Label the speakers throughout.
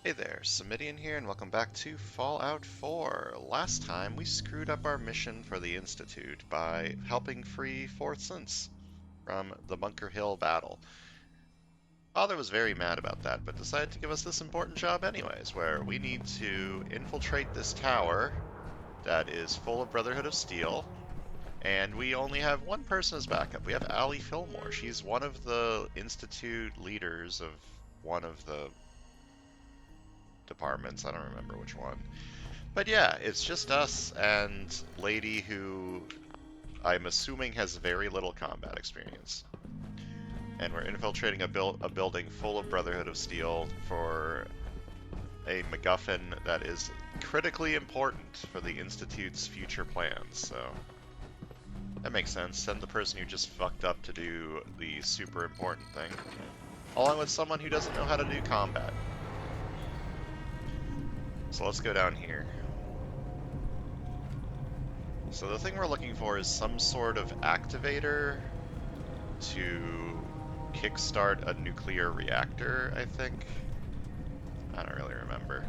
Speaker 1: Hey there, Samitian here, and welcome back to Fallout 4. Last time, we screwed up our mission for the Institute by helping free Fourth Sense from the Bunker Hill battle. Father was very mad about that, but decided to give us this important job anyways, where we need to infiltrate this tower that is full of Brotherhood of Steel, and we only have one person as backup. We have Allie Fillmore. She's one of the Institute leaders of one of the departments. I don't remember which one. But yeah, it's just us and Lady who I'm assuming has very little combat experience. And we're infiltrating a building full of Brotherhood of Steel for a MacGuffin that is critically important for the Institute's future plans, so that makes sense. Send the person who just fucked up to do the super important thing, along with someone who doesn't know how to do combat. So let's go down here. So the thing we're looking for is some sort of activator to kickstart a nuclear reactor, I think. I don't really remember.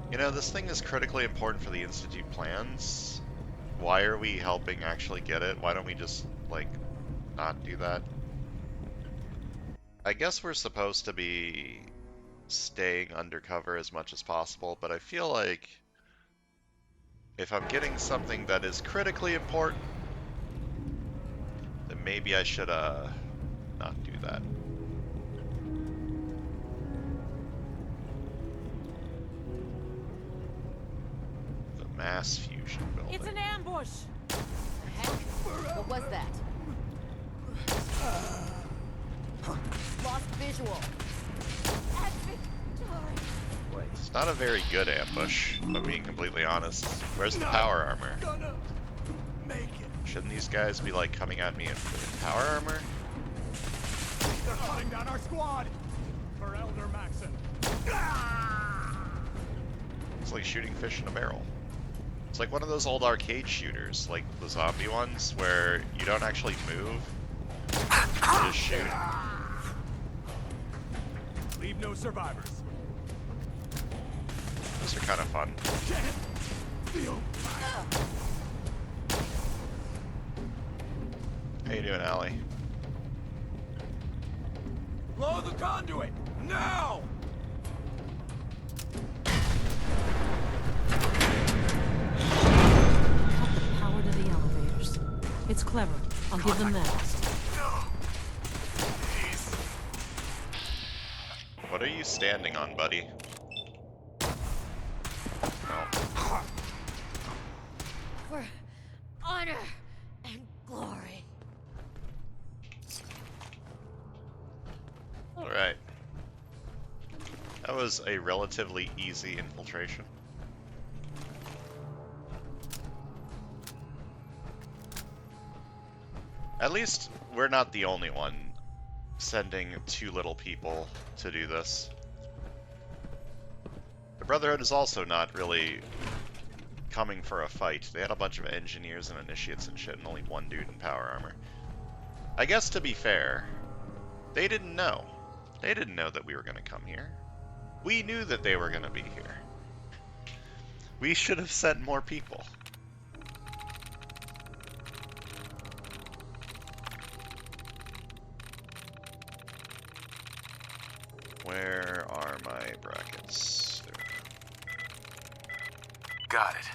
Speaker 1: You know, this thing is critically important for the Institute plans. Why are we helping actually get it? Why don't we just, like, not do that? I guess we're supposed to be staying undercover as much as possible, but I feel like if I'm getting something that is critically important, then maybe I should, not do that. The mass fusion building.
Speaker 2: It's an ambush!
Speaker 3: Heck? What was that? Lost visual.
Speaker 1: It's not a very good ambush, if I'm being completely honest. Where's the power armor?
Speaker 4: Gonna make it.
Speaker 1: Shouldn't these guys be like coming at me in power armor?
Speaker 4: They're hunting down our squad. For Elder Maxon.
Speaker 1: It's like shooting fish in a barrel. It's like one of those old arcade shooters, like the zombie ones, where you don't actually move, you just shoot.
Speaker 4: Leave no survivors.
Speaker 1: Those are kind of fun.
Speaker 4: Feel.
Speaker 1: How you doing, Allie?
Speaker 4: Blow the conduit now.
Speaker 2: Cut the power to the elevators. It's clever. I'll give them that.
Speaker 1: What are you standing on, buddy? Oh.
Speaker 3: For honor and glory.
Speaker 1: Alright. That was a relatively easy infiltration. At least we're not the only one sending too little people to do this. The Brotherhood is also not really coming for a fight. They had a bunch of engineers and initiates and shit, and only one dude in power armor. I guess to be fair, they didn't know. They didn't know that we were going to come here. We knew that they were going to be here. We should have sent more people. Where are my brackets? There we go.
Speaker 4: Got it.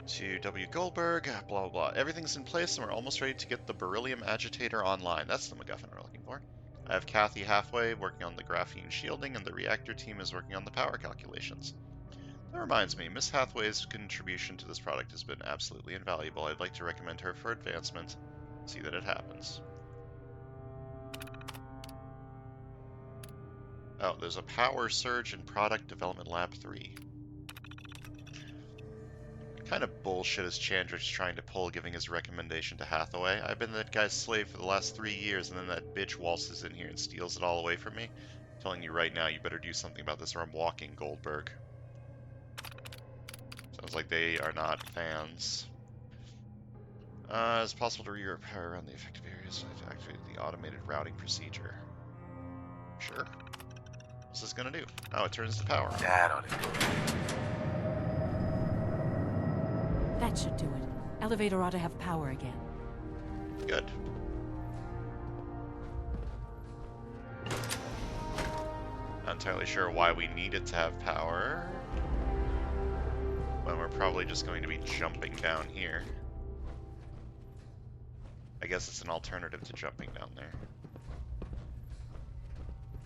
Speaker 1: To W. Goldberg, blah blah blah. Everything's in place and we're almost ready to get the beryllium agitator online. That's the MacGuffin we're looking for. I have Kathy halfway working on the graphene shielding and the reactor team is working on the power calculations. That reminds me, Miss Hathaway's contribution to this product has been absolutely invaluable. I'd like to recommend her for advancement. See that it happens. Oh, there's a power surge in Product Development Lab 3. What kind of bullshit is Chandrich trying to pull, giving his recommendation to Hathaway? I've been that guy's slave for the last 3 years, and then that bitch waltzes in here and steals it all away from me. I'm telling you right now, you better do something about this or I'm walking Goldberg. Sounds like they are not fans. It's possible to reroute power around the affected areas to activate the automated routing procedure. Sure. What's this gonna do? Oh, it turns the power on.
Speaker 5: That ought to do
Speaker 2: That should do it. Elevator ought to have power again.
Speaker 1: Good. Not entirely sure why we need it to have power, when we're probably just going to be jumping down here. I guess it's an alternative to jumping down there.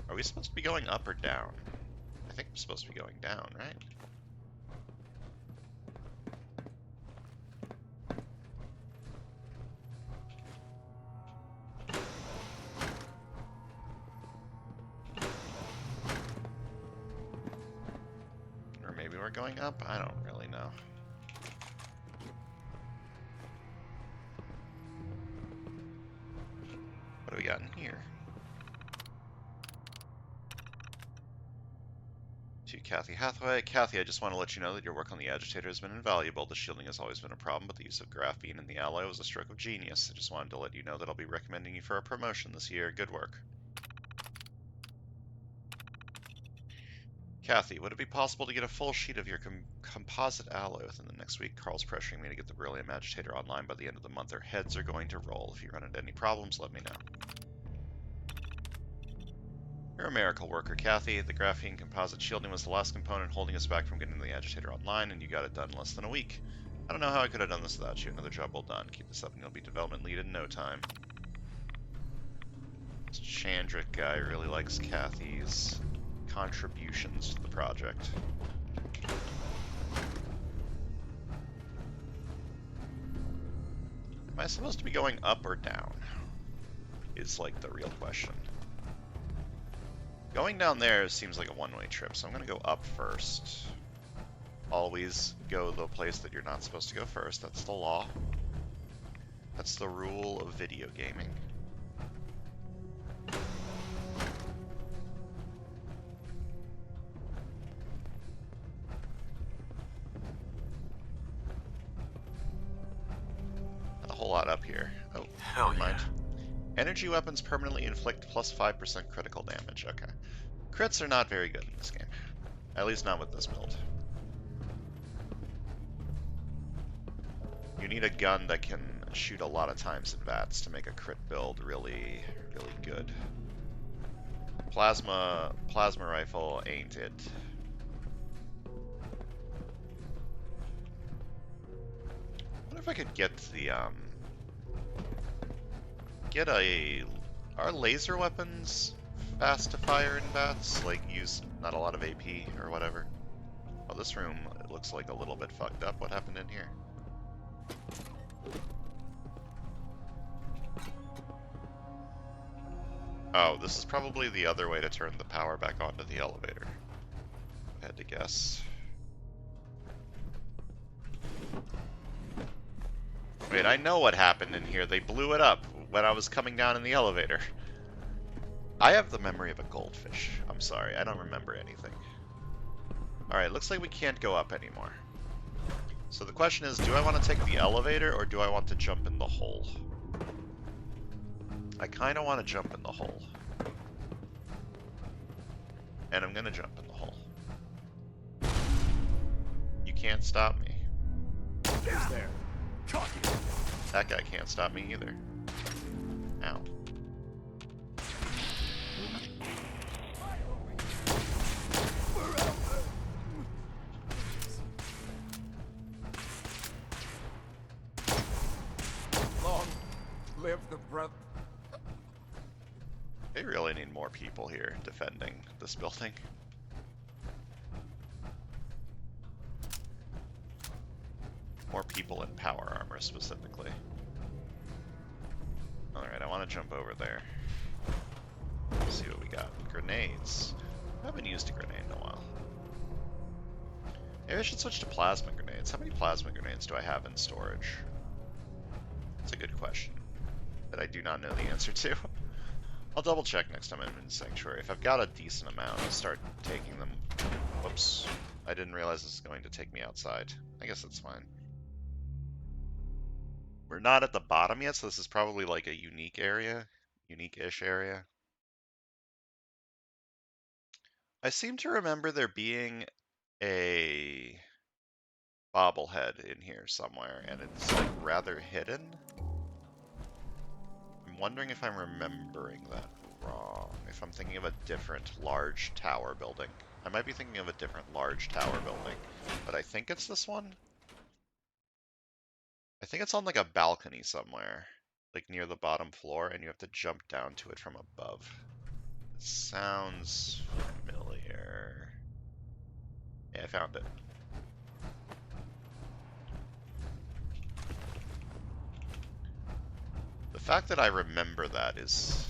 Speaker 1: Are we supposed to be going up or down? I think we're supposed to be going down, right? Or maybe we're going up? I don't really know. What do we got in here? To Kathy Hathaway. Kathy, I just want to let you know that your work on the agitator has been invaluable. The shielding has always been a problem, but the use of graphene in the alloy was a stroke of genius. I just wanted to let you know that I'll be recommending you for a promotion this year. Good work. Kathy, would it be possible to get a full sheet of your composite alloy within the next week? Carl's pressuring me to get the beryllium agitator online by the end of the month. Our heads are going to roll. If you run into any problems, let me know. You're a miracle worker, Kathy. The graphene composite shielding was the last component holding us back from getting the agitator online, and you got it done in less than a week. I don't know how I could have done this without you. Another job well done. Keep this up and you'll be development lead in no time. This Chandrik guy really likes Kathy's contributions to the project. Am I supposed to be going up or down? Is like the real question. Going down there seems like a one-way trip, so I'm going to go up first. Always go the place that you're not supposed to go first. That's the law. That's the rule of video gaming. Not a whole lot up here. Oh,
Speaker 5: Hell
Speaker 1: never mind.
Speaker 5: yeah.
Speaker 1: Energy weapons permanently inflict plus 5% critical damage. Okay. Crits are not very good in this game. At least not with this build. You need a gun that can shoot a lot of times in VATS to make a crit build really, really good. Plasma rifle ain't it. I wonder if I could get the, are laser weapons fast to fire in VATS? Like, use not a lot of AP or whatever? Oh, this room, it looks like a little bit fucked up. What happened in here? Oh, this is probably the other way to turn the power back onto the elevator. I had to guess. Wait, I know what happened in here. They blew it up when I was coming down in the elevator. I have the memory of a goldfish. I'm sorry, I don't remember anything. Alright, looks like we can't go up anymore. So the question is, do I want to take the elevator or do I want to jump in the hole? I kind of want to jump in the hole. And I'm going to jump in the hole. You can't stop me.
Speaker 4: Who's there? Cocky.
Speaker 1: That guy can't stop me either. Ow.
Speaker 4: Long live the breath.
Speaker 1: They really need more people here defending this building. More people in power armor specifically. Alright, I want to jump over there. Let's see what we got. Grenades. I haven't used a grenade in a while. Maybe I should switch to plasma grenades. How many plasma grenades do I have in storage? That's a good question that I do not know the answer to. I'll double check next time I'm in Sanctuary. If I've got a decent amount, I'll start taking them. Whoops. I didn't realize this is going to take me outside. I guess that's fine. We're not at the bottom yet, so this is probably like a unique area, unique-ish area. I seem to remember there being a bobblehead in here somewhere, and it's like rather hidden. I'm wondering if I'm remembering that wrong, if I'm thinking of a different large tower building. I might be thinking of a different large tower building, but I think it's this one. I think it's on like a balcony somewhere, like near the bottom floor, and you have to jump down to it from above. It sounds familiar. Yeah, I found it. The fact that I remember that is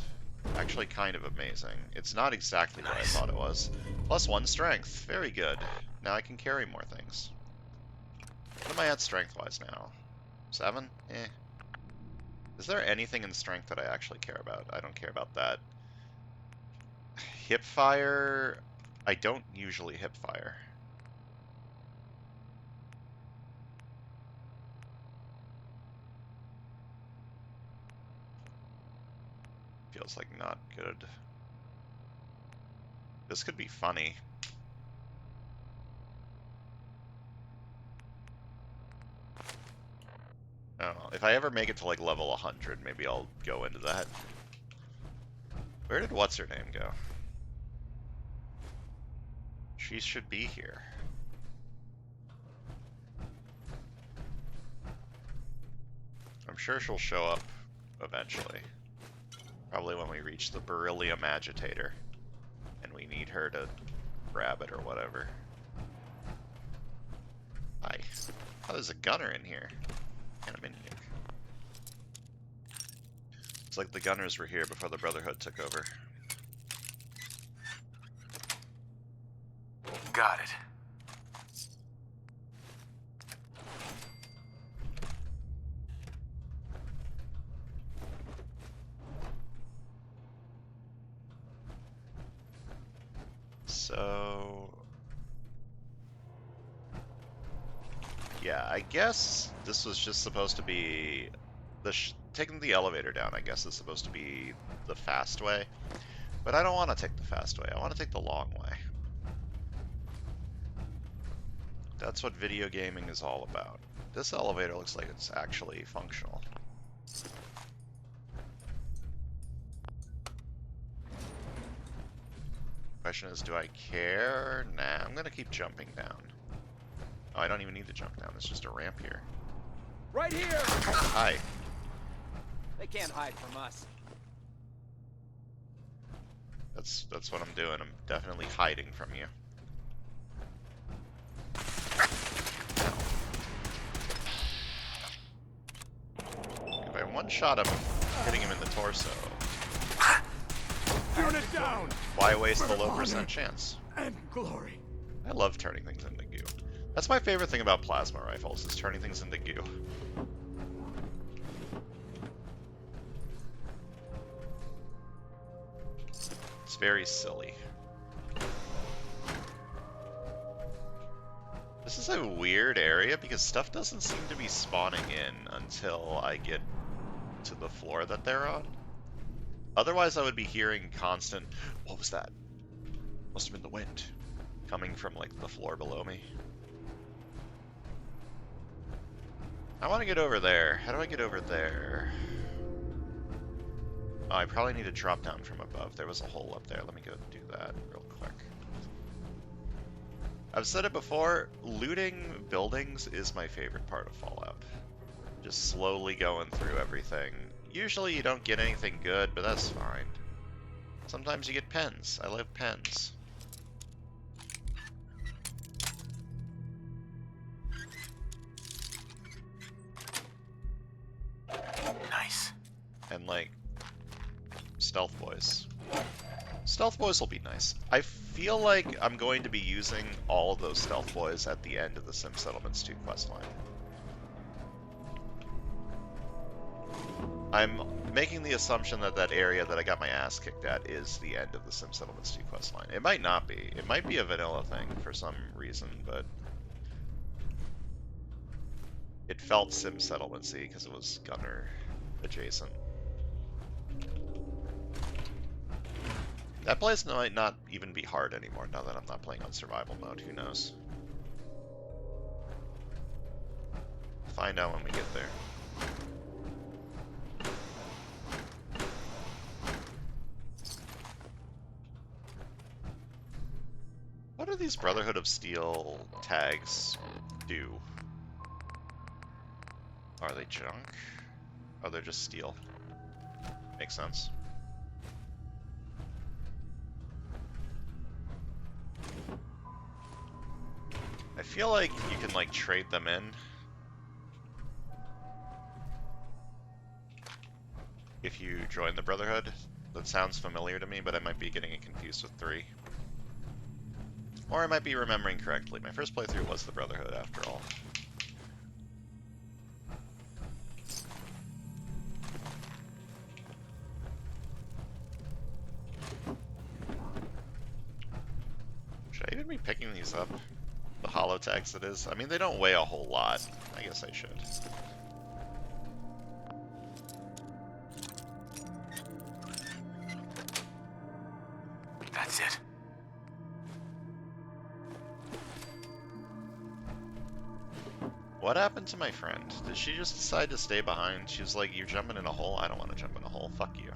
Speaker 1: actually kind of amazing. It's not exactly what I thought it was. +1 strength. Very good. Now I can carry more things. What am I at strength-wise now? 7? Eh. Is there anything in strength that I actually care about? I don't care about that. Hip fire... I don't usually hip fire. Feels like not good. This could be funny. I don't know. If I ever make it to like level 100, maybe I'll go into that. Where did what's-her-name go? She should be here. I'm sure she'll show up eventually. Probably when we reach the beryllium agitator. And we need her to grab it or whatever. Hi. Oh, there's a gunner in here. And I'm in here. It's like the gunners were here before the Brotherhood took over.
Speaker 5: Got it.
Speaker 1: So... yeah, I guess this was just supposed to be... taking the elevator down, I guess, is supposed to be the fast way. But I don't want to take the fast way. I want to take the long way. That's what video gaming is all about. This elevator looks like it's actually functional. Question is, do I care? Nah, I'm gonna keep jumping down. Oh, I don't even need to jump down. It's just a ramp here.
Speaker 4: Right here!
Speaker 1: Hi.
Speaker 4: They can't hide from us.
Speaker 1: That's what I'm doing. I'm definitely hiding from you. If I one-shot him, hitting him in the torso,
Speaker 4: Unit down!
Speaker 1: why waste the low percent chance?
Speaker 4: And glory.
Speaker 1: I love turning things into goo. That's my favorite thing about plasma rifles, is turning things into goo. It's very silly. This is a weird area because stuff doesn't seem to be spawning in until I get to the floor that they're on. Otherwise I would be hearing constant... what was that? Must have been the wind. Coming from, like, the floor below me. I want to get over there. How do I get over there? Oh, I probably need to drop down from above. There was a hole up there. Let me go do that real quick. I've said it before, looting buildings is my favorite part of Fallout. Just slowly going through everything. Usually you don't get anything good, but that's fine. Sometimes you get pens. I love pens.
Speaker 5: Nice.
Speaker 1: And like, stealth boys. Stealth boys will be nice. I feel like I'm going to be using all of those stealth boys at the end of the Sim Settlements 2 questline. I'm making the assumption that that area that I got my ass kicked at is the end of the Sim Settlements 2 questline. It might not be. It might be a vanilla thing for some reason, but... It felt sim settlement-y because it was gunner adjacent. That place might not even be hard anymore now that I'm not playing on survival mode. Who knows? Find out when we get there. What do these Brotherhood of Steel tags do? Are they junk? Oh, they're just steel. Makes sense. I feel like you can, like, trade them in. If you join the Brotherhood. That sounds familiar to me, but I might be getting it confused with 3. Or I might be remembering correctly. My first playthrough was the Brotherhood, after all. Should I even be picking these up? The hollow tags, that is. I mean, they don't weigh a whole lot. I guess I should.
Speaker 5: That's it.
Speaker 1: What happened to my friend? Did she just decide to stay behind? She was like, you're jumping in a hole? I don't want to jump in a hole. Fuck you.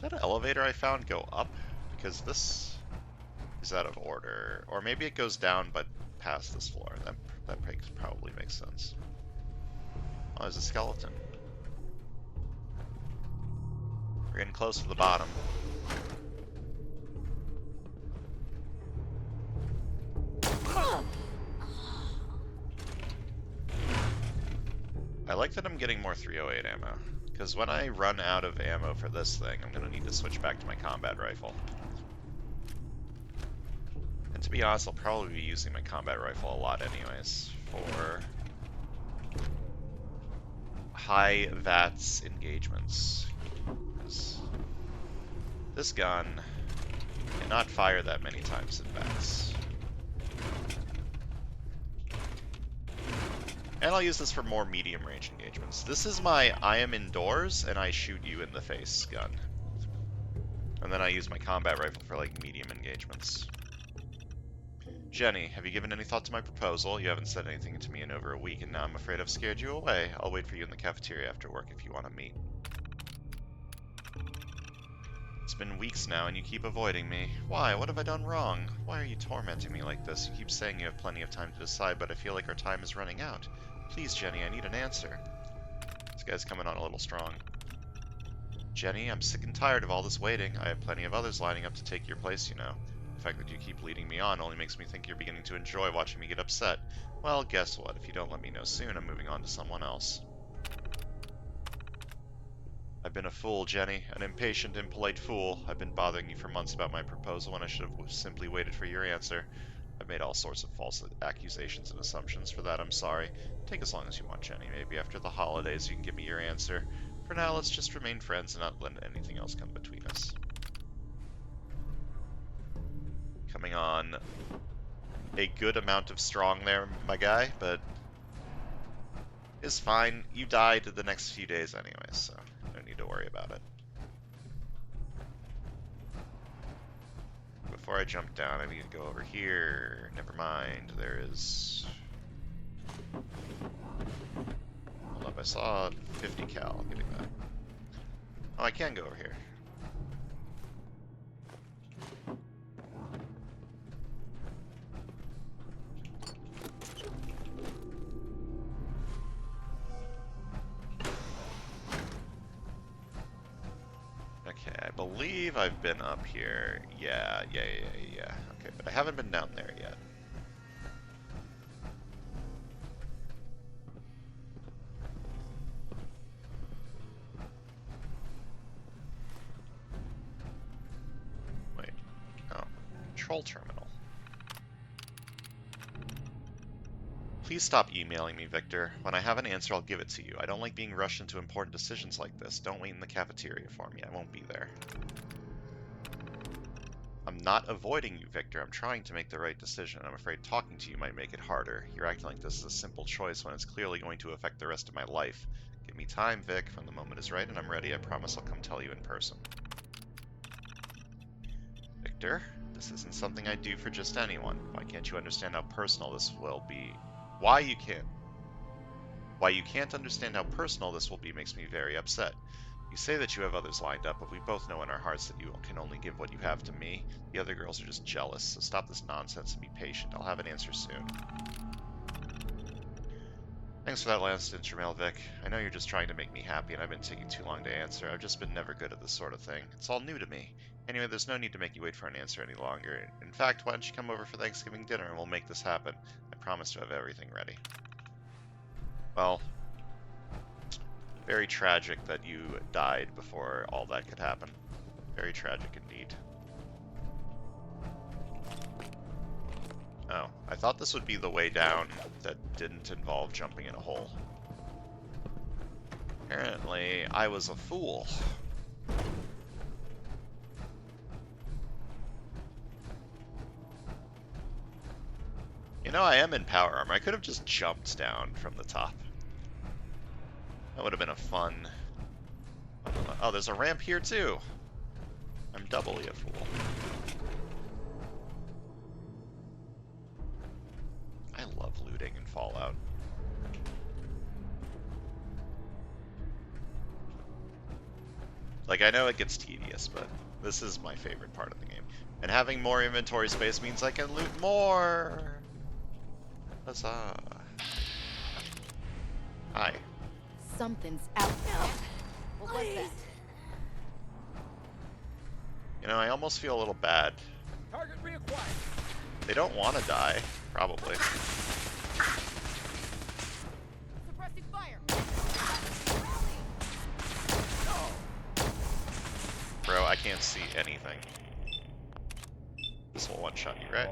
Speaker 1: Did that elevator I found go up? Because this is out of order. Or maybe it goes down but past this floor. That probably makes sense. Oh, there's a skeleton. We're getting close to the bottom. I like that I'm getting more 308 ammo, because when I run out of ammo for this thing, I'm going to need to switch back to my combat rifle. And to be honest, I'll probably be using my combat rifle a lot anyways, for high VATS engagements. This gun cannot fire that many times in VATS. And I'll use this for more medium range engagements. This is my I am indoors and I shoot you in the face gun. And then I use my combat rifle for like medium engagements. Jenny, have you given any thought to my proposal? You haven't said anything to me in over a week and now I'm afraid I've scared you away. I'll wait for you in the cafeteria after work if you want to meet. It's been weeks now and you keep avoiding me. Why? What have I done wrong? Why are you tormenting me like this? You keep saying you have plenty of time to decide, but I feel like our time is running out. Please, Jenny, I need an answer. This guy's coming on a little strong. Jenny, I'm sick and tired of all this waiting. I have plenty of others lining up to take your place, you know. The fact that you keep leading me on only makes me think you're beginning to enjoy watching me get upset. Well, guess what? If you don't let me know soon, I'm moving on to someone else. I've been a fool, Jenny. An impatient, impolite fool. I've been bothering you for months about my proposal when I should have simply waited for your answer. I've made all sorts of false accusations and assumptions. For that, I'm sorry. Take as long as you want, Jenny. Maybe after the holidays you can give me your answer. For now, let's just remain friends and not let anything else come between us. Coming on a good amount of strong there, my guy, but it's fine. You died the next few days anyway, so no need to worry about it. Before I jump down, I need to go over here. Never mind, there is... Hold up, I saw 50 cal. I'm getting that. Oh, I can go over here. Okay, I believe I've been up here. Yeah. Okay, but I haven't been down there yet. Wait. Oh. Control terminal. Please stop emailing me, Victor. When I have an answer, I'll give it to you. I don't like being rushed into important decisions like this. Don't wait in the cafeteria for me. I won't be there. I'm not avoiding you, Victor. I'm trying to make the right decision. I'm afraid talking to you might make it harder. You're acting like this is a simple choice when it's clearly going to affect the rest of my life. Give me time, Vic. When the moment is right and I'm ready, I promise I'll come tell you in person. Victor, this isn't something I do for just anyone. Why can't you understand how personal this will be? Why you can't understand how personal this will be makes me very upset. You say that you have others lined up, but we both know in our hearts that you can only give what you have to me. The other girls are just jealous, so stop this nonsense and be patient. I'll have an answer soon. Thanks for that last intermail, Vic. I know you're just trying to make me happy, and I've been taking too long to answer. I've just been never good at this sort of thing. It's all new to me. Anyway, there's no need to make you wait for an answer any longer. In fact, why don't you come over for Thanksgiving dinner and we'll make this happen. I promise to have everything ready. Well, very tragic that you died before all that could happen. Very tragic indeed. Oh, I thought this would be the way down that didn't involve jumping in a hole. Apparently, I was a fool. You know, I am in power armor. I could have just jumped down from the top. That would have been a fun... Oh, there's a ramp here too. I'm doubly a fool. I love looting in Fallout. Like, I know it gets tedious, but this is my favorite part of the game. And having more inventory space means I can loot more! Huzzah. Hi.
Speaker 3: Something's out now. What was that?
Speaker 1: You know, I almost feel a little bad.
Speaker 4: Target reacquired.
Speaker 1: They don't want to die, probably.
Speaker 3: Suppressing fire.
Speaker 1: Bro, I can't see anything. This will one-shot you, right?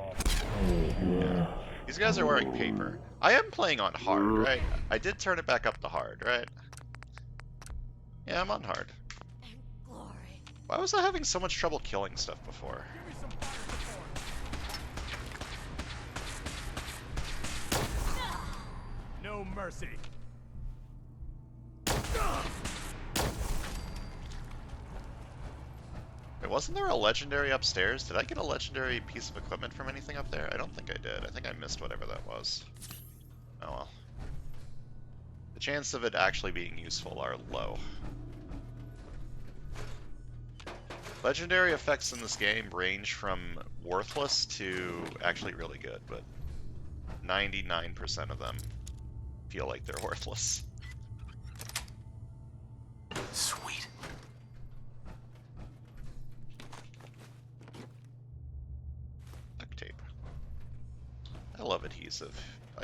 Speaker 1: Yeah. These guys are wearing paper. I am playing on hard, right? I did turn it back up to hard, right? Yeah, I'm on hard.
Speaker 3: And glory.
Speaker 1: Why was I having so much trouble killing stuff before?
Speaker 4: Give me some fire support. No mercy.
Speaker 1: Wait, wasn't there a legendary upstairs? Did I get a legendary piece of equipment from anything up there? I don't think I did. I think I missed whatever that was. Oh well. The chance of it actually being useful are low. Legendary effects in this game range from worthless to actually really good, but 99% of them feel like they're worthless.
Speaker 5: Sweet.
Speaker 1: Duct tape. I love adhesive.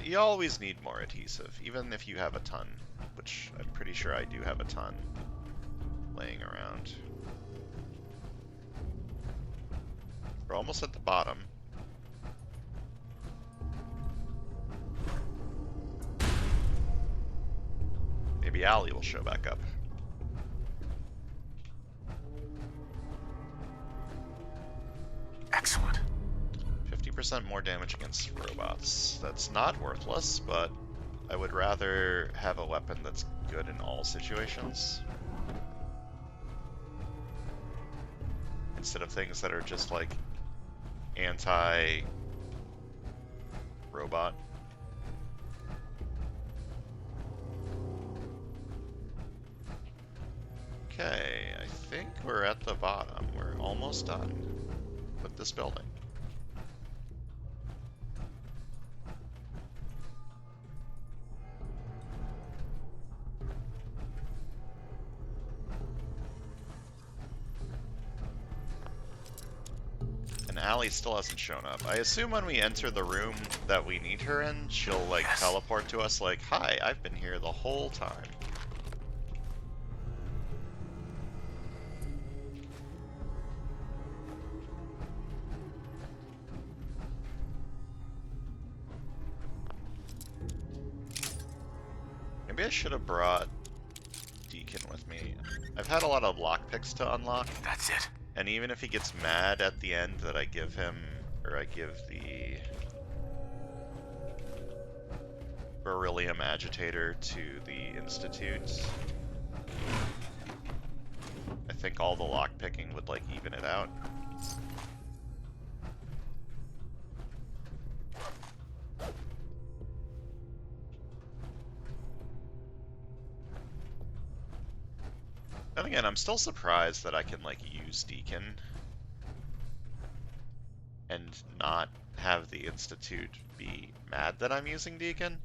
Speaker 1: You always need more adhesive, even if you have a ton, which I'm pretty sure I do have a ton laying around. We're almost at the bottom. Maybe Allie will show back up.
Speaker 5: Excellent.
Speaker 1: 50% more damage against robots. That's not worthless, but I would rather have a weapon that's good in all situations. Instead of things that are just like anti-robot. Okay, I think we're at the bottom. We're almost done with this building. And Allie still hasn't shown up. I assume when we enter the room that we need her in, she'll like
Speaker 5: Yes.
Speaker 1: teleport to us like, "Hi, I've been here the whole time." Maybe I should have brought Deacon with me. I've had a lot of lockpicks to unlock,
Speaker 5: That's it.
Speaker 1: and even if he gets mad at the end that I give him, or I give the beryllium agitator to the Institute, I think all the lockpicking would, like, even it out. Then again, I'm still surprised that I can, like, use Deacon and not have the Institute be mad that I'm using Deacon.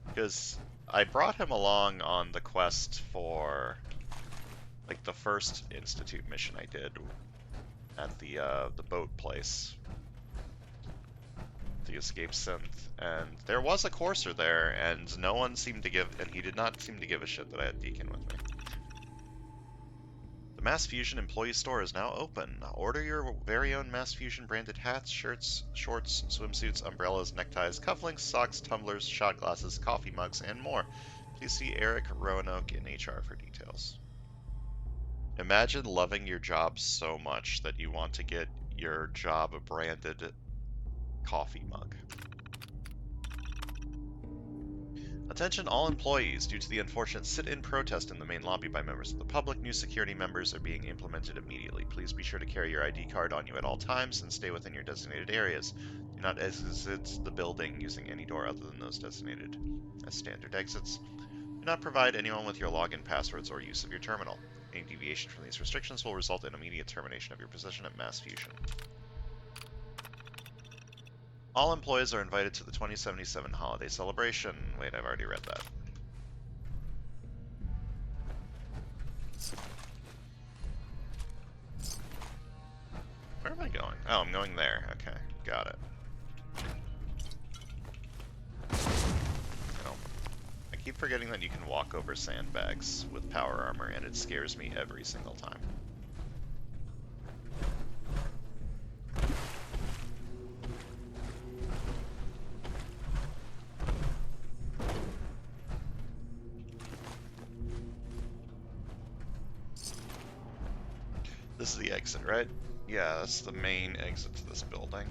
Speaker 1: Because I brought him along on the quest for, like, the first Institute mission I did at the boat place, the escape synth, and there was a courser there, and no one seemed to give, and he did not seem to give a shit that I had Deacon with me. The Mass Fusion employee store is now open. Order your very own Mass Fusion branded hats, shirts, shorts, swimsuits, umbrellas, neckties, cufflinks, socks, tumblers, shot glasses, coffee mugs, and more. Please see Eric Roanoke in HR for details. Imagine loving your job so much that you want to get your job a branded coffee mug. Attention all employees. Due to the unfortunate sit-in protest in the main lobby by members of the public, new security members are being implemented immediately. Please be sure to carry your ID card on you at all times and stay within your designated areas. Do not exit the building using any door other than those designated as standard exits. Do not provide anyone with your login passwords or use of your terminal. Any deviation from these restrictions will result in immediate termination of your position at Mass Fusion. All employees are invited to the 2077 holiday celebration. Wait, I've already read that. Where am I going? Oh, I'm going there. Okay, got it. Oh. I keep forgetting that you can walk over sandbags with power armor, and it scares me every single time. This is the exit, right? Yeah, that's the main exit to this building.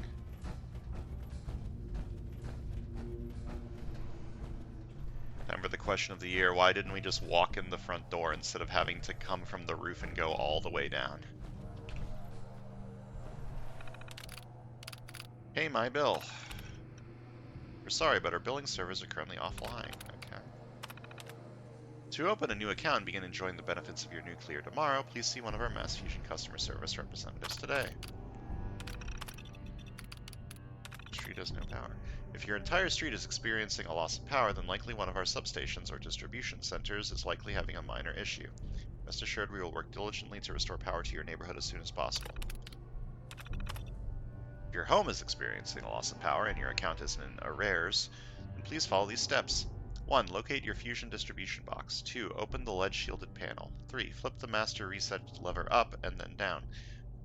Speaker 1: Remember the question of the year, why didn't we just walk in the front door instead of having to come from the roof and go all the way down? Hey, my bill. We're sorry, but our billing servers are currently offline. Okay. To open a new account and begin enjoying the benefits of your nuclear tomorrow, please see one of our Mass Fusion customer service representatives today. Street has no power. If your entire street is experiencing a loss of power, then likely one of our substations or distribution centers is likely having a minor issue. Rest assured we will work diligently to restore power to your neighborhood as soon as possible. If your home is experiencing a loss of power and your account is in arrears, then please follow these steps. 1. Locate your Fusion distribution box. 2. Open the lead shielded panel. 3. Flip the master reset lever up and then down.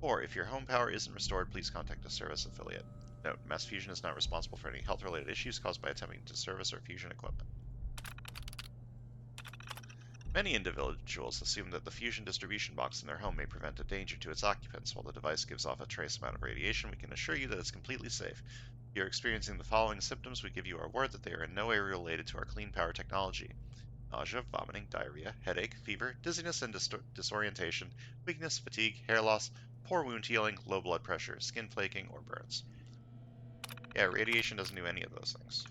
Speaker 1: 4. If your home power isn't restored, please contact a service affiliate. Note, Mass Fusion is not responsible for any health-related issues caused by attempting to service or Fusion equipment. Many individuals assume that the Fusion distribution box in their home may present a danger to its occupants. While the device gives off a trace amount of radiation, we can assure you that it's completely safe. If you're experiencing the following symptoms, we give you our word that they are in no way related to our clean power technology. Nausea, vomiting, diarrhea, headache, fever, dizziness and disorientation, weakness, fatigue, hair loss, poor wound healing, low blood pressure, skin flaking, or burns. Yeah, radiation doesn't do any of those things.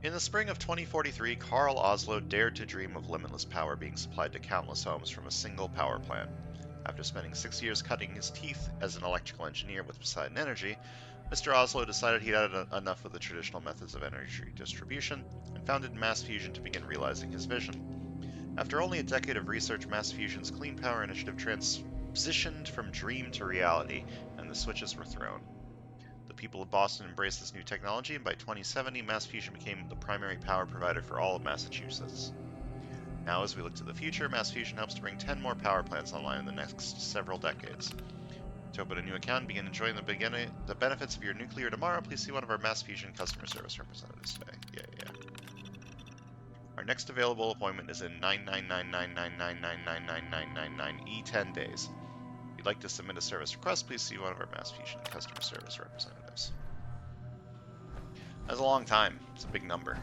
Speaker 1: In the spring of 2043, Carl Oslo dared to dream of limitless power being supplied to countless homes from a single power plant. After spending 6 years cutting his teeth as an electrical engineer with Poseidon Energy, Mr. Oslo decided he'd had enough of the traditional methods of energy distribution and founded Mass Fusion to begin realizing his vision. After only a decade of research, Mass Fusion's clean power initiative transitioned from dream to reality, and the switches were thrown. The people of Boston embraced this new technology, and by 2070, Mass Fusion became the primary power provider for all of Massachusetts. Now, as we look to the future, Mass Fusion hopes to bring 10 more power plants online in the next several decades. To open a new account and begin enjoying the benefits of your nuclear tomorrow, please see one of our Mass Fusion customer service representatives today. Yay. Our next available appointment is in 99999999999 10 days. If you'd like to submit a service request, please see one of our Mass Fusion customer service representatives. That's a long time. It's a big number.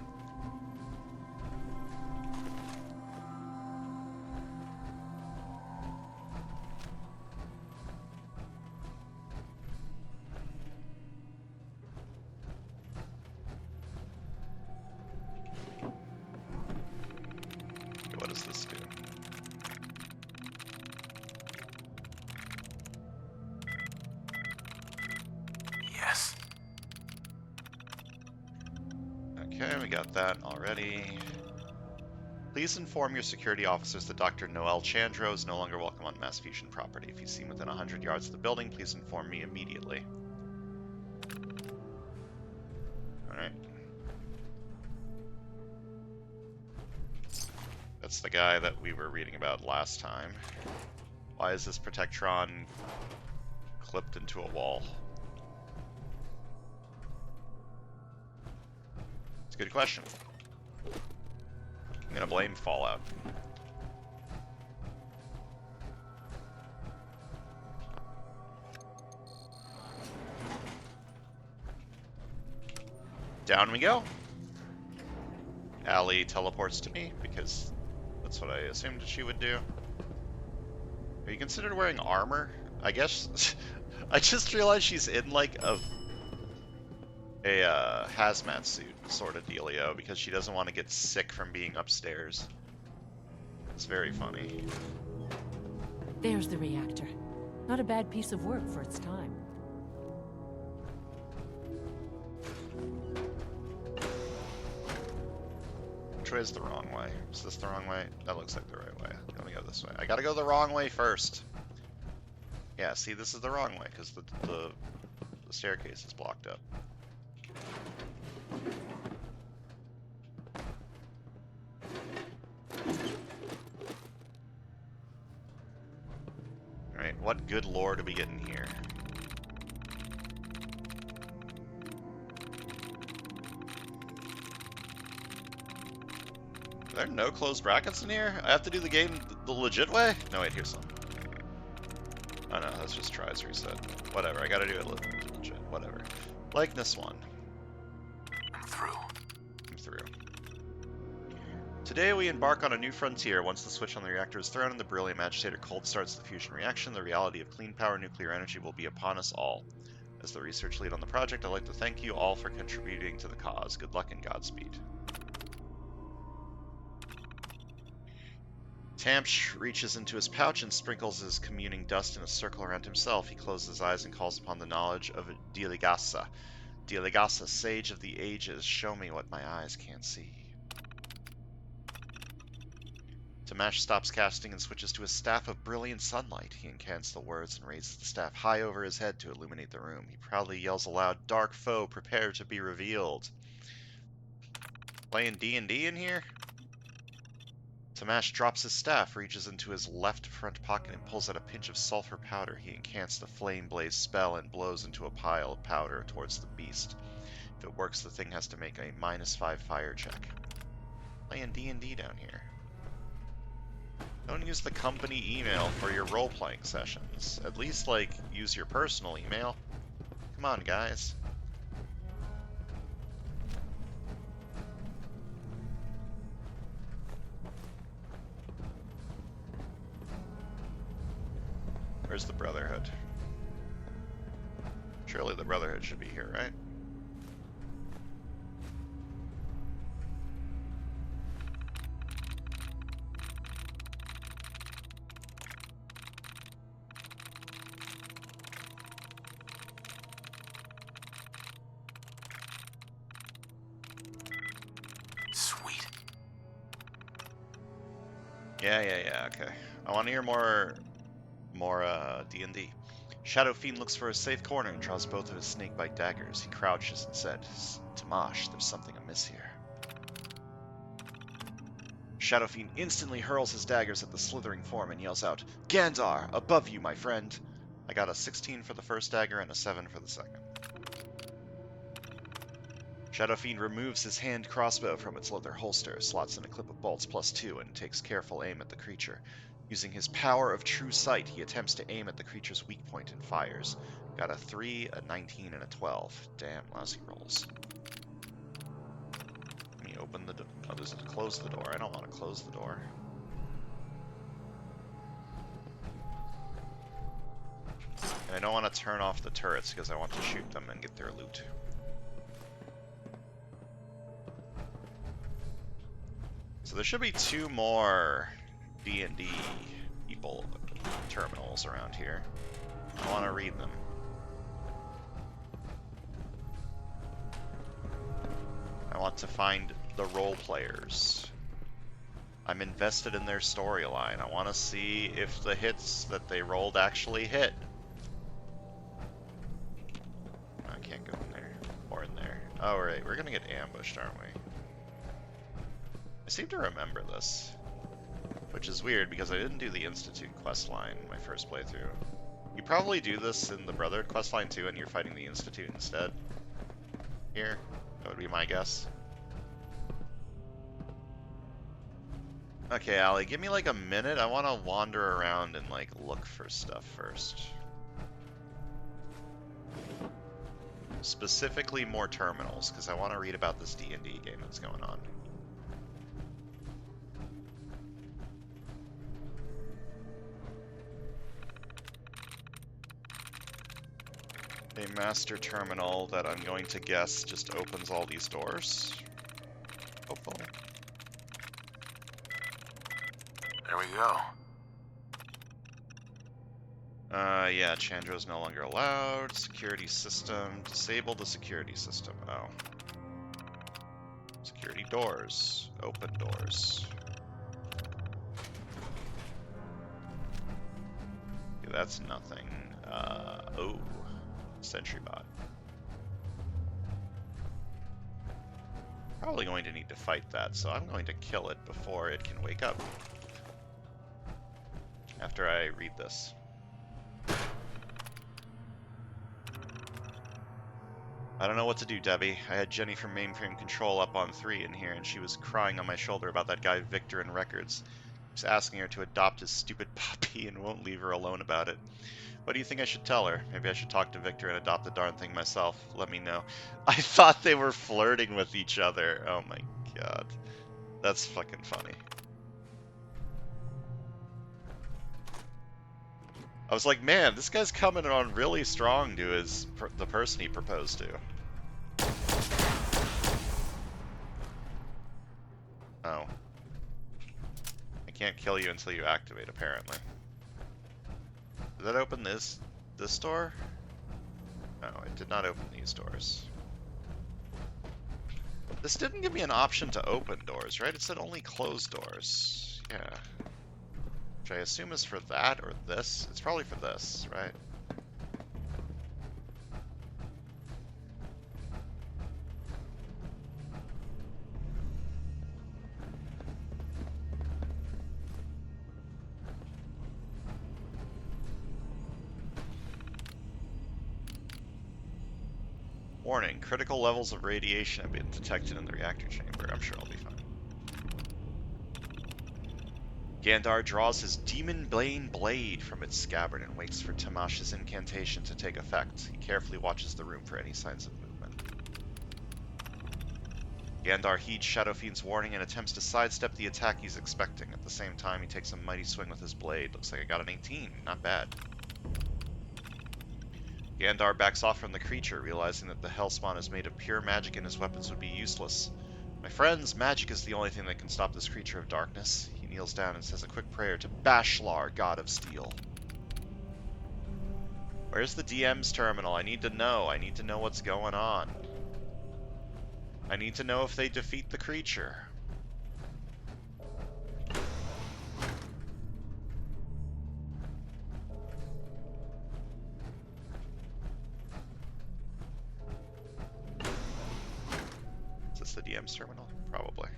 Speaker 1: What does this do?
Speaker 5: Yes.
Speaker 1: Okay, we got that already. Please inform your security officers that Dr. Noel Chandro is no longer welcome on Mass Fusion property. If he's seen within 100 yards of the building, please inform me immediately. Alright. That's the guy that we were reading about last time. Why is this Protectron clipped into a wall? It's a good question. I'm gonna blame Fallout. Down we go. Allie teleports to me because that's what I assumed she would do. Have you considered wearing armor? I guess. I just realized she's in like a hazmat suit sort of dealio because she doesn't want to get sick from being upstairs. It's very funny.
Speaker 2: There's the reactor. Not a bad piece of work for its time.
Speaker 1: Which way is the wrong way? Is this the wrong way? That looks like the right way. Let me go this way. I gotta go the wrong way first. Yeah, see, this is the wrong way because the staircase is blocked up. Alright, what good lore do we get in here? Are there no closed brackets in here? I have to do the game the legit way? No, wait, here's some. Oh no, that's just tries reset. Whatever, I gotta do it legit. Whatever. Likeness 1.
Speaker 5: I'm through.
Speaker 1: I'm through. Today we embark on a new frontier. Once the switch on the reactor is thrown and the beryllium agitator cold starts the fusion reaction, the reality of clean power nuclear energy will be upon us all. As the research lead on the project, I'd like to thank you all for contributing to the cause. Good luck and Godspeed. Tamsh reaches into his pouch and sprinkles his communing dust in a circle around himself. He closes his eyes and calls upon the knowledge of Dieligasa. Dieligasa, sage of the ages, show me what my eyes can't see. Tamash stops casting and switches to a staff of brilliant sunlight. He incants the words and raises the staff high over his head to illuminate the room. He proudly yells aloud, "Dark foe, prepare to be revealed." Playing D&D in here? Tamash drops his staff, reaches into his left front pocket and pulls out a pinch of sulfur powder. He incants the flame blaze spell and blows into a pile of powder towards the beast. If it works, the thing has to make a -5 fire check. Playing D&D down here. Don't use the company email for your role-playing sessions. At least, like, use your personal email. Come on, guys. Where's the Brotherhood? Surely the Brotherhood should be here, right?
Speaker 5: Sweet.
Speaker 1: Yeah, okay. I want to hear more D&D. Shadow Fiend looks for a safe corner and draws both of his snakebite daggers. He crouches and says, "Tamash, there's something amiss here." Shadow Fiend instantly hurls his daggers at the slithering form and yells out, "Gandar, above you, my friend!" I got a 16 for the first dagger and a 7 for the second. Shadow Fiend removes his hand crossbow from its leather holster, slots in a clip of bolts +2, and takes careful aim at the creature. Using his power of true sight, he attempts to aim at the creature's weak point and fires. Got a 3, a 19, and a 12. Damn, lousy rolls. Let me open the door. Oh, there's a close the door. I don't want to close the door. And I don't want to turn off the turrets because I want to shoot them and get their loot. So there should be 2 more D&D people terminals around here. I want to read them. I want to find the role players. I'm invested in their storyline. I want to see if the hits that they rolled actually hit. I can't go in there. Or in there. Oh, right. We're gonna get ambushed, aren't we? I seem to remember this. Which is weird, because I didn't do the Institute questline my first playthrough. You probably do this in the Brotherhood questline too, and you're fighting the Institute instead. Here. That would be my guess. Okay, Allie, give me like a minute. I want to wander around and like look for stuff first. Specifically more terminals, because I want to read about this D&D game that's going on. A master terminal that I'm going to guess just opens all these doors. Hopefully.
Speaker 5: There we go.
Speaker 1: Yeah, Chandro's no longer allowed. Security system. Disable the security system. Oh. Security doors. Open doors. Okay, that's nothing. Oh. Sentry bot. Probably going to need to fight that, so I'm going to kill it before it can wake up. After I read this. I don't know what to do, Debbie. I had Jenny from Mainframe Control up on 3 in here, and she was crying on my shoulder about that guy Victor in Records. He's asking her to adopt his stupid puppy and won't leave her alone about it. What do you think I should tell her? Maybe I should talk to Victor and adopt the darn thing myself. Let me know. I thought they were flirting with each other. Oh my god. That's fucking funny. I was like, man, this guy's coming on really strong to the person he proposed to. Oh. I can't kill you until you activate, apparently. Did that open this door? No, it did not open these doors. This didn't give me an option to open doors, right? It said only close doors. Yeah. Which I assume is for that or this. It's probably for this, right? Warning, critical levels of radiation have been detected in the reactor chamber. I'm sure I'll be fine. Gandar draws his Demon Bane blade from its scabbard and waits for Tamash's incantation to take effect. He carefully watches the room for any signs of movement. Gandar heeds Shadow Fiend's warning and attempts to sidestep the attack he's expecting. At the same time, he takes a mighty swing with his blade. Looks like I got an 18. Not bad. Gandar backs off from the creature, realizing that the Hellspawn is made of pure magic and his weapons would be useless. My friends, magic is the only thing that can stop this creature of darkness. He kneels down and says a quick prayer to Bashlar, god of steel. Where's the DM's terminal? I need to know. I need to know what's going on. I need to know if they defeat the creature. Is this the DM's terminal? Probably.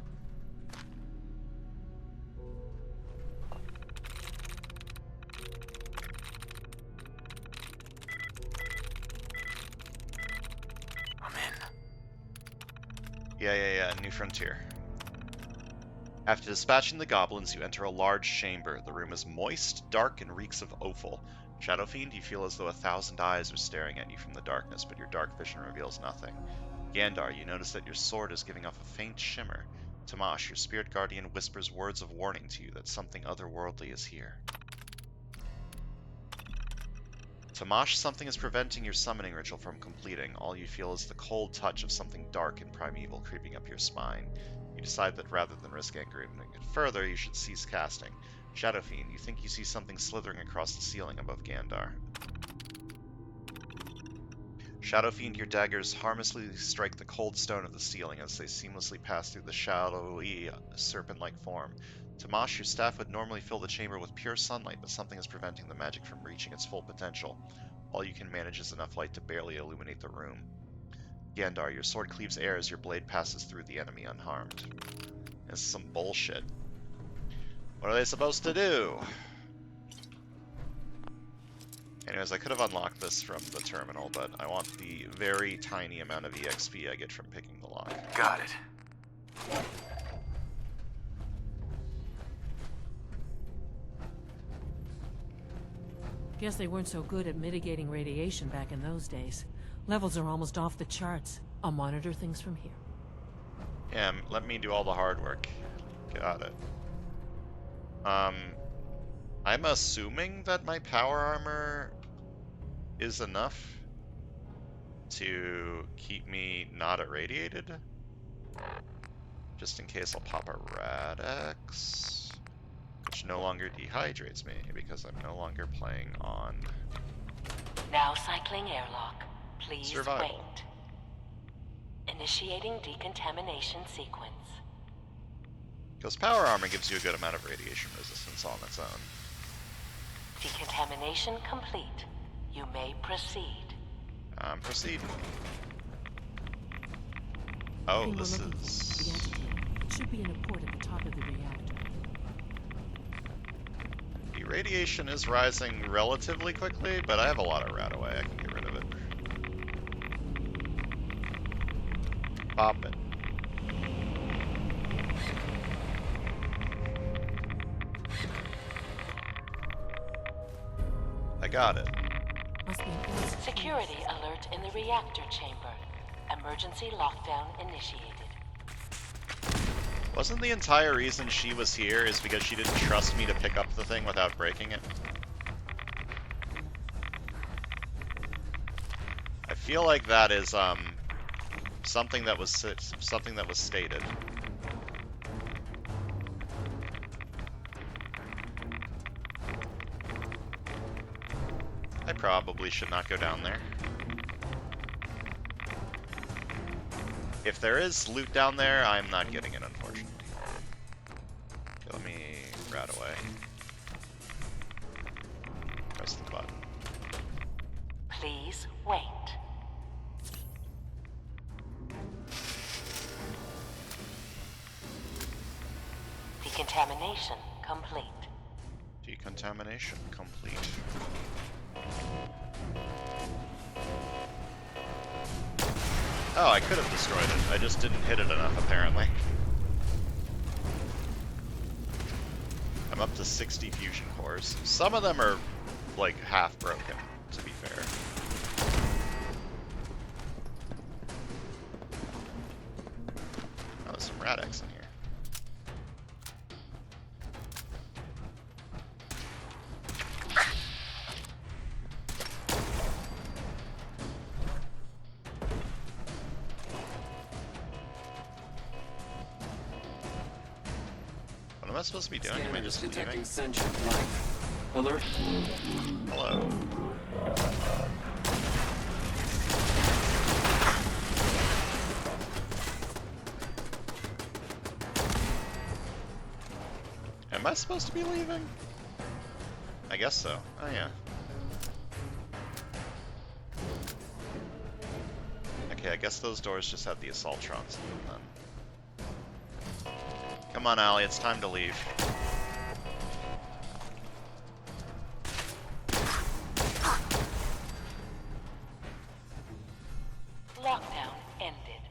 Speaker 5: I'm in.
Speaker 1: Yeah, New Frontier. After dispatching the goblins, you enter a large chamber. The room is moist, dark, and reeks of offal. Shadow Fiend, you feel as though 1,000 eyes are staring at you from the darkness, but your dark vision reveals nothing. Gandar, you notice that your sword is giving off a faint shimmer. Tamash, your spirit guardian whispers words of warning to you that something otherworldly is here. Tamash, something is preventing your summoning ritual from completing. All you feel is the cold touch of something dark and primeval creeping up your spine. You decide that rather than risk angering it further, you should cease casting. Shadowfiend, you think you see something slithering across the ceiling above Gandar. Shadowfiend, your daggers harmlessly strike the cold stone of the ceiling as they seamlessly pass through the shadowy, serpent-like form. Tamash, your staff would normally fill the chamber with pure sunlight, but something is preventing the magic from reaching its full potential. All you can manage is enough light to barely illuminate the room. Gandar, your sword cleaves air as your blade passes through the enemy unharmed. This is some bullshit. What are they supposed to do? Anyways, I could have unlocked this from the terminal, but I want the very tiny amount of EXP I get from picking the lock.
Speaker 5: Got it.
Speaker 2: Guess they weren't so good at mitigating radiation back in those days. Levels are almost off the charts. I'll monitor things from here.
Speaker 1: Yeah, let me do all the hard work. Got it. I'm assuming that my power armor is enough to keep me not irradiated. Just in case I'll pop a Rad-X, which no longer dehydrates me because I'm no longer playing on
Speaker 6: Now cycling airlock. Please
Speaker 1: survival.
Speaker 6: wait. Initiating decontamination sequence.
Speaker 1: Because power armor gives you a good amount of radiation resistance on its own.
Speaker 6: Decontamination complete. You may proceed.
Speaker 1: Proceed. Oh,
Speaker 2: Thing we're
Speaker 1: this
Speaker 2: looking for, the
Speaker 1: is...
Speaker 2: agitator. It should be in a port at the top of the reactor.
Speaker 1: The radiation is rising relatively quickly, but I have a lot of rad away. I can get rid of it. Pop it. I got it.
Speaker 2: Must be an instant
Speaker 6: Security alert in the reactor chamber. Emergency lockdown initiated.
Speaker 1: Wasn't the entire reason she was here is because she didn't trust me to pick up the thing without breaking it? I feel like that is something that was stated. I probably should not go down there. If there is loot down there, I'm not getting it, unfortunately. Okay, let me rat away. Press the button.
Speaker 6: Please wait. Decontamination complete.
Speaker 1: Decontamination complete. Oh, I could have destroyed it. I just didn't hit it enough, apparently. I'm up to 60 fusion cores. Some of them are, like, half broken, to be fair. Oh, there's some Rad-X in here. What am I supposed to be doing? Am I just leaving?
Speaker 7: Sentient life. Alert.
Speaker 1: Hello. Am I supposed to be leaving? I guess so. Oh yeah. Okay, I guess those doors just have the Assaultrons in them then. Come on, Allie, it's time to leave.
Speaker 6: Lockdown ended.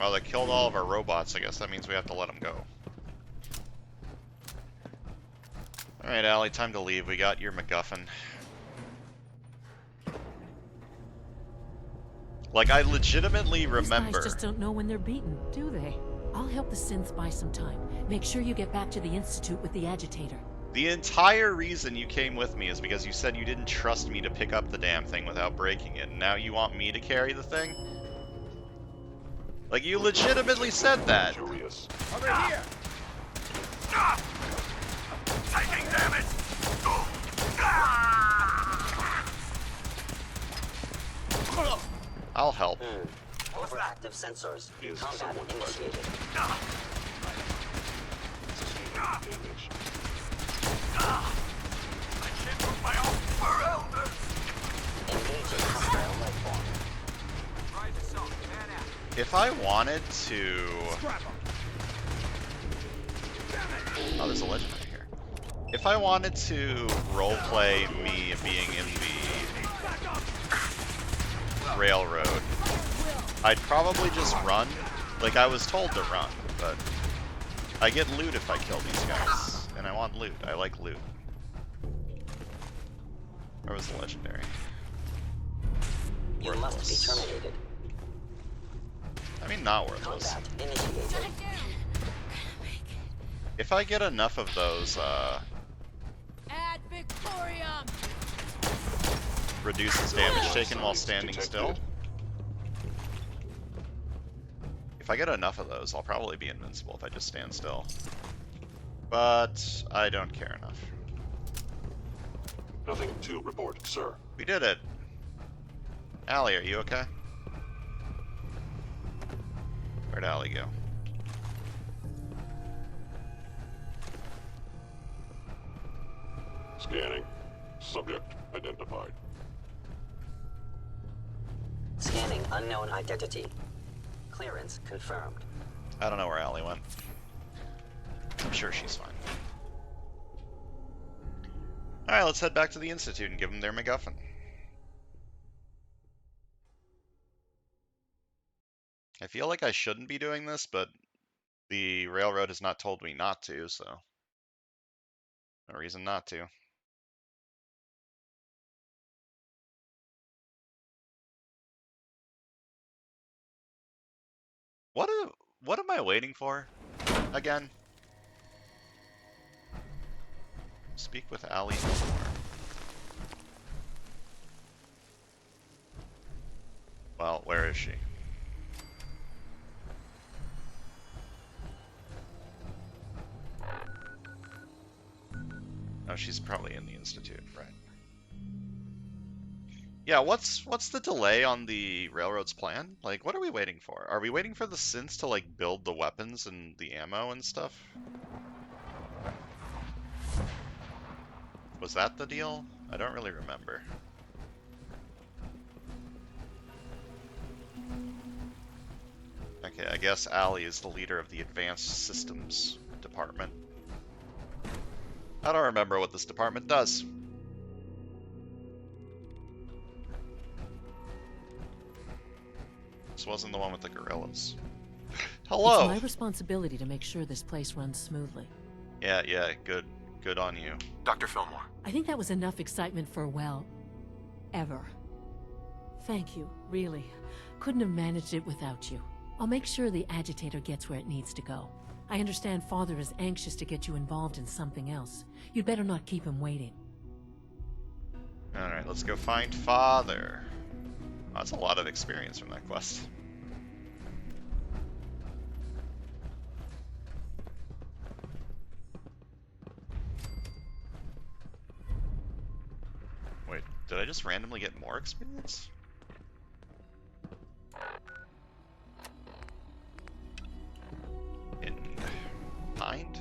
Speaker 1: Well, they killed all of our robots. I guess that means we have to let them go. Alright, Allie, time to leave. We got your MacGuffin. Like, I legitimately remember...
Speaker 2: These guys just don't know when they're beaten, do they? I'll help the synths buy some time. Make sure you get back to the Institute with the agitator.
Speaker 1: The entire reason you came with me is because you said you didn't trust me to pick up the damn thing without breaking it, and now you want me to carry the thing? Like, you legitimately said that.
Speaker 5: Curious.
Speaker 4: Over here!
Speaker 5: Taking damage!
Speaker 1: I'll help.
Speaker 8: Overactive sensors.
Speaker 5: Is
Speaker 8: Combat
Speaker 5: someone
Speaker 8: initiated.
Speaker 5: Damage. I can't move my own for elders!
Speaker 8: Engaging hostile life form.
Speaker 4: Try this out. Man out.
Speaker 1: If I wanted to...
Speaker 4: Scrap 'em.
Speaker 1: Oh, there's a legend right here. If I wanted to roleplay me being in the railroad, I'd probably just run. Like, I was told to run, but I get loot if I kill these guys. And I want loot. I like loot. Where was the legendary?
Speaker 8: You must be
Speaker 1: Worthless.
Speaker 8: terminated.
Speaker 1: I mean, not worthless.
Speaker 8: Combat initiated.
Speaker 1: If I get enough of those,
Speaker 3: Ad Victoriam!
Speaker 1: reduces damage taken while standing still. If I get enough of those, I'll probably be invincible if I just stand still. But I don't care enough.
Speaker 5: Nothing to report, sir.
Speaker 1: We did it. Allie, are you okay? Where'd Allie go?
Speaker 5: Scanning. Subject identified.
Speaker 8: Scanning unknown identity. Clearance confirmed.
Speaker 1: I don't know where Allie went. I'm sure she's fine. Alright, let's head back to the Institute and give them their MacGuffin. I feel like I shouldn't be doing this, but the railroad has not told me not to, so no reason not to. What am I waiting for again? Speak with Allie more. Well, where is she? Oh, she's probably in the Institute, right? Yeah, what's the delay on the railroad's plan? Like, what are we waiting for? Are we waiting for the synths to, like, build the weapons and the ammo and stuff? Was that the deal? I don't really remember. Okay, I guess Allie is the leader of the Advanced Systems Department. I don't remember what this department does. This wasn't the one with the gorillas. Hello!
Speaker 2: It's my responsibility to make sure this place runs smoothly.
Speaker 1: Yeah, good on you.
Speaker 5: Dr. Fillmore.
Speaker 2: I think that was enough excitement for, well, ever. Thank you, really. Couldn't have managed it without you. I'll make sure the agitator gets where it needs to go. I understand Father is anxious to get you involved in something else. You'd better not keep him waiting.
Speaker 1: Alright, let's go find Father. Oh, that's a lot of experience from that quest. Wait, did I just randomly get more experience? Pinned. Pinned?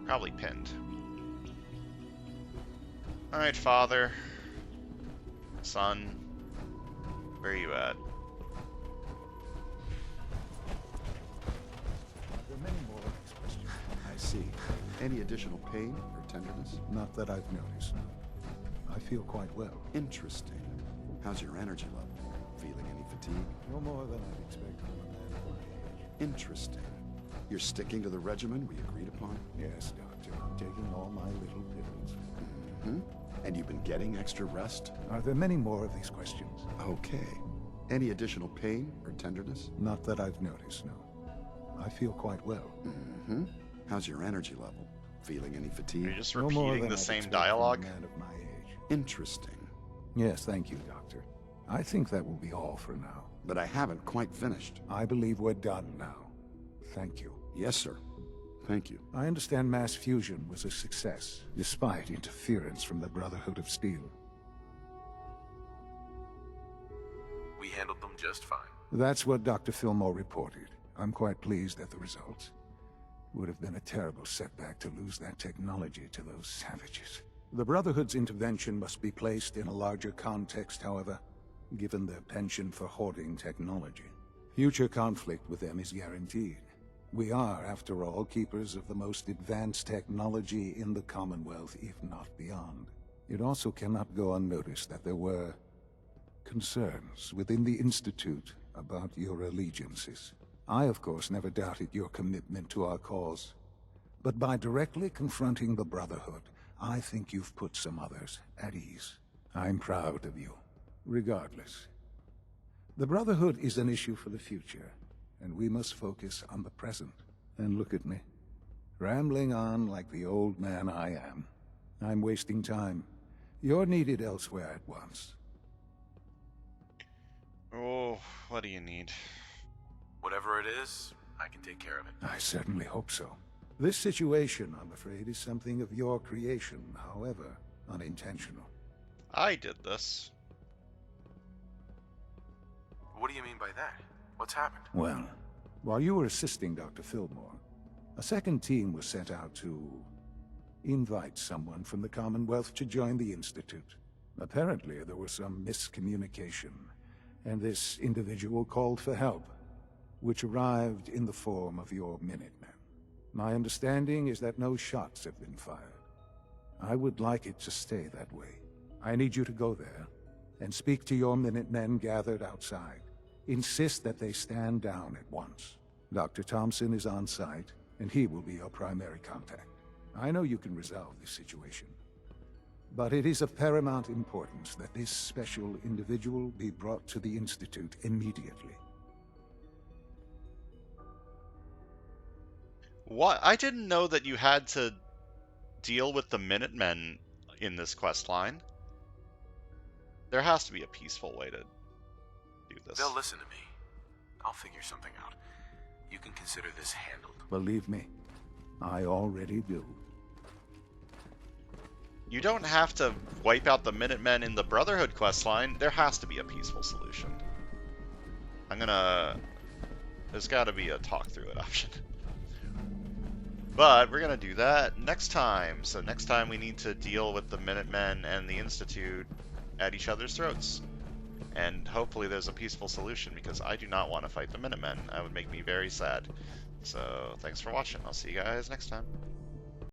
Speaker 1: Probably pinned. Alright, Father. Son. Where are you at?
Speaker 9: There are many more expressions.
Speaker 10: I see. Any additional pain or tenderness?
Speaker 9: Not that I've noticed. I feel quite well.
Speaker 10: Interesting. How's your energy level? Feeling any fatigue?
Speaker 9: No more than I'd expect from a man of my age.
Speaker 10: Interesting. You're sticking to the regimen we agreed upon?
Speaker 9: Yes, Doctor. I'm taking all my little pills.
Speaker 10: Hmm? And you've been getting extra rest?
Speaker 9: Are there many more of these questions?
Speaker 10: Okay. Any additional pain or tenderness?
Speaker 9: Not that I've noticed, no. I feel quite well.
Speaker 10: Mm-hmm. How's your energy level? Feeling any
Speaker 1: Are you
Speaker 10: fatigue?
Speaker 1: just
Speaker 9: No more
Speaker 1: repeating
Speaker 9: than
Speaker 1: the
Speaker 9: I'd
Speaker 1: same
Speaker 9: expect from a
Speaker 1: dialogue?
Speaker 9: man of my age.
Speaker 10: Interesting.
Speaker 9: Yes, thank you, Doctor. I think that will be all for now.
Speaker 10: But I haven't quite finished.
Speaker 9: I believe we're done now. Thank you.
Speaker 10: Yes, sir. Thank you.
Speaker 9: I understand mass fusion was a success, despite interference from the Brotherhood of Steel.
Speaker 11: We handled them just fine.
Speaker 9: That's what Dr. Fillmore reported. I'm quite pleased at the results. Would have been a terrible setback to lose that technology to those savages. The Brotherhood's intervention must be placed in a larger context, however, given their penchant for hoarding technology. Future conflict with them is guaranteed. We are, after all, keepers of the most advanced technology in the Commonwealth, if not beyond. It also cannot go unnoticed that there were concerns within the Institute about your allegiances. I, of course, never doubted your commitment to our cause. But by directly confronting the Brotherhood, I think you've put some others at ease. I'm proud of you. Regardless, the Brotherhood is an issue for the future, and we must focus on the present. And look at me, rambling on like the old man I am. I'm wasting time. You're needed elsewhere at once.
Speaker 1: Oh, what do you need?
Speaker 11: Whatever it is, I can take care of it.
Speaker 9: I certainly hope so. This situation, I'm afraid, is something of your creation, however unintentional.
Speaker 1: I did this.
Speaker 11: What do you mean by that? What's happened?
Speaker 9: Well, while you were assisting Dr. Fillmore, a second team was sent out to invite someone from the Commonwealth to join the Institute. Apparently, there was some miscommunication, and this individual called for help, which arrived in the form of your Minutemen. My understanding is that no shots have been fired. I would like it to stay that way. I need you to go there and speak to your Minutemen gathered outside. Insist that they stand down at once. Dr. Thompson is on site, and he will be your primary contact. I know you can resolve this situation, but it is of paramount importance that this special individual be brought to the Institute immediately.
Speaker 1: What? I didn't know that you had to deal with the Minutemen in this quest line. There has to be a peaceful way to do this.
Speaker 11: They'll listen to me. I'll figure something out. You can consider this handled.
Speaker 9: Believe me, I already do.
Speaker 1: You don't have to wipe out the Minutemen in the Brotherhood quest line. There has to be a peaceful solution. There's got to be a talk through it option. But we're going to do that next time. So next time we need to deal with the Minutemen and the Institute at each other's throats. And hopefully there's a peaceful solution, because I do not want to fight the Minutemen. That would make me very sad. So thanks for watching. I'll see you guys next time.